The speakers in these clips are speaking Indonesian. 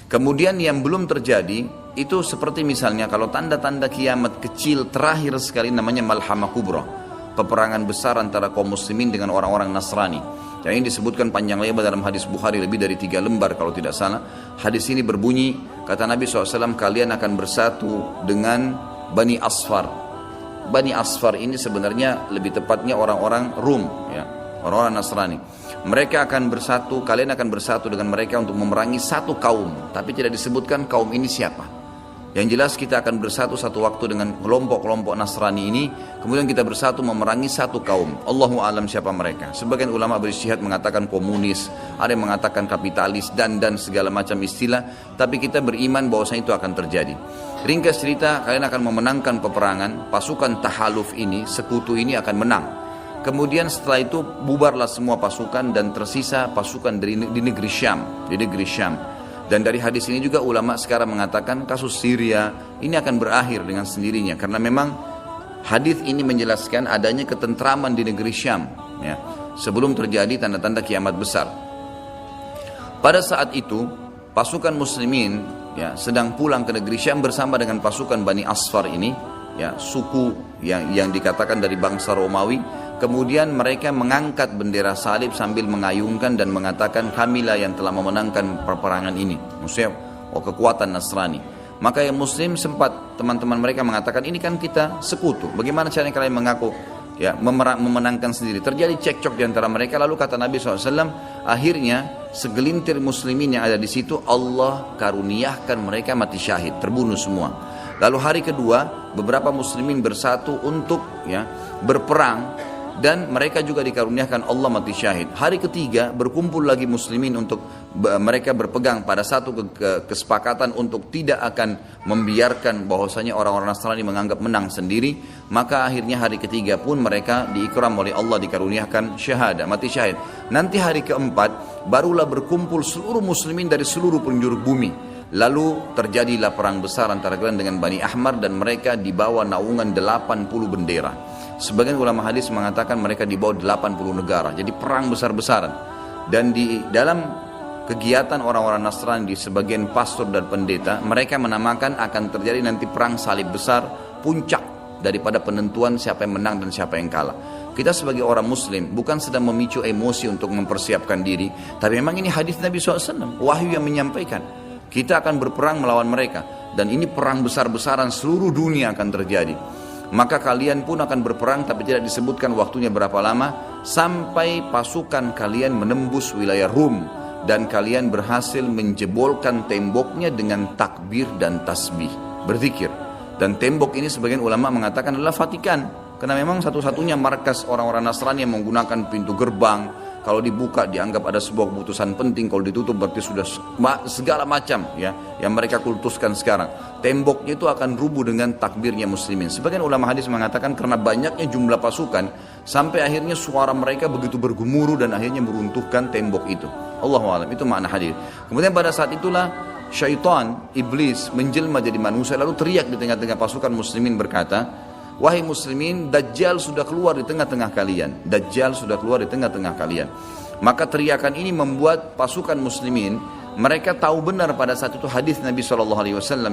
Kemudian yang belum terjadi itu seperti misalnya kalau tanda-tanda kiamat kecil terakhir sekali namanya Malhamah Kubra, peperangan besar antara kaum muslimin dengan orang-orang Nasrani. Yang ini disebutkan panjang lebar dalam hadis Bukhari lebih dari 3 lembar kalau tidak salah. Hadis ini berbunyi, kata Nabi SAW, kalian akan bersatu dengan Bani Asfar. Bani Asfar ini sebenarnya lebih tepatnya orang-orang Rum, ya, orang-orang Nasrani. Mereka akan bersatu, kalian akan bersatu dengan mereka untuk memerangi satu kaum, tapi tidak disebutkan kaum ini siapa. Yang jelas kita akan bersatu satu waktu dengan kelompok-kelompok Nasrani ini, kemudian kita bersatu memerangi satu kaum. Allahu alam siapa mereka. Sebagian ulama berijtihad mengatakan komunis, ada yang mengatakan kapitalis dan segala macam istilah, tapi kita beriman bahwasanya itu akan terjadi. Ringkas cerita, kalian akan memenangkan peperangan, pasukan tahaluf ini, sekutu ini akan menang. Kemudian setelah itu bubarlah semua pasukan dan tersisa pasukan di negeri Syam, Dan dari hadis ini juga ulama sekarang mengatakan kasus Syria ini akan berakhir dengan sendirinya karena memang hadis ini menjelaskan adanya ketentraman di negeri Syam, ya, sebelum terjadi tanda-tanda kiamat besar. Pada saat itu pasukan muslimin, ya, sedang pulang ke negeri Syam bersama dengan pasukan Bani Asfar ini, ya, suku yang dikatakan dari bangsa Romawi. Kemudian mereka mengangkat bendera salib sambil mengayunkan dan mengatakan kamilah yang telah memenangkan peperangan ini. Maksudnya kekuatan Nasrani. Maka yang muslim sempat teman-teman mereka mengatakan ini kan kita sekutu. Bagaimana caranya kalian mengaku, ya, memenangkan sendiri? Terjadi cekcok di antara mereka. Lalu kata Nabi SAW, akhirnya segelintir muslimin yang ada di situ Allah karuniakan mereka mati syahid, terbunuh semua. Lalu hari kedua beberapa muslimin bersatu untuk, ya, berperang dan mereka juga dikaruniakan Allah mati syahid. Hari ketiga berkumpul lagi muslimin untuk mereka berpegang pada satu kesepakatan untuk tidak akan membiarkan bahwasanya orang-orang Nasrani menganggap menang sendiri. Maka akhirnya hari ketiga pun mereka diikram oleh Allah, dikaruniakan syahadah, mati syahid. Nanti hari keempat barulah berkumpul seluruh muslimin dari seluruh penjuru bumi. Lalu terjadilah perang besar antara kalian dengan Bani Ahmar dan mereka dibawa naungan 80 bendera. Sebagian ulama hadis mengatakan mereka dibawa 80 negara. Jadi perang besar-besaran. Dan di dalam kegiatan orang-orang Nasrani di sebagian pastor dan pendeta, mereka menamakan akan terjadi nanti perang salib besar, puncak daripada penentuan siapa yang menang dan siapa yang kalah. Kita sebagai orang muslim bukan sedang memicu emosi untuk mempersiapkan diri, tapi memang ini hadis Nabi SAW, wahyu yang menyampaikan kita akan berperang melawan mereka, dan ini perang besar-besaran seluruh dunia akan terjadi. Maka kalian pun akan berperang, tapi tidak disebutkan waktunya berapa lama, sampai pasukan kalian menembus wilayah Rum dan kalian berhasil menjebolkan temboknya dengan takbir dan tasbih, berzikir. Dan tembok ini sebagian ulama mengatakan adalah Vatikan, karena memang satu-satunya markas orang-orang Nasrani yang menggunakan pintu gerbang. Kalau dibuka dianggap ada sebuah keputusan penting, kalau ditutup berarti sudah segala macam, ya, yang mereka kultuskan sekarang. Temboknya itu akan rubuh dengan takbirnya muslimin. Sebagian ulama hadis mengatakan karena banyaknya jumlah pasukan sampai akhirnya suara mereka begitu bergemuruh dan akhirnya meruntuhkan tembok itu. Allahu a'lam, itu makna hadis. Kemudian pada saat itulah syaitan, iblis menjelma jadi manusia lalu teriak di tengah-tengah pasukan muslimin berkata, wahai muslimin, Dajjal sudah keluar di tengah-tengah kalian. Dajjal sudah keluar di tengah-tengah kalian. Maka teriakan ini membuat pasukan muslimin, mereka tahu benar pada saat itu hadis Nabi SAW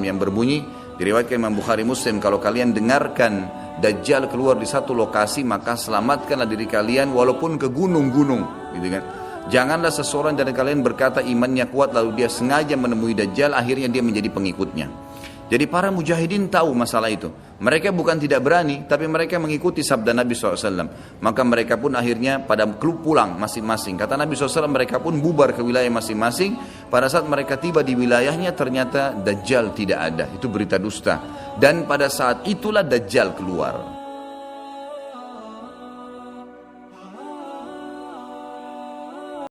yang berbunyi, diriwayatkan Imam Bukhari Muslim, kalau kalian dengarkan Dajjal keluar di satu lokasi, maka selamatkanlah diri kalian walaupun ke gunung-gunung, gitu kan. Janganlah seseorang dari kalian berkata imannya kuat lalu dia sengaja menemui Dajjal, akhirnya dia menjadi pengikutnya. Jadi para mujahidin tahu masalah itu. Mereka bukan tidak berani, tapi mereka mengikuti sabda Nabi SAW. Maka mereka pun akhirnya pada klub pulang masing-masing. Kata Nabi SAW, mereka pun bubar ke wilayah masing-masing. Pada saat mereka tiba di wilayahnya, ternyata Dajjal tidak ada. Itu berita dusta. Dan pada saat itulah Dajjal keluar.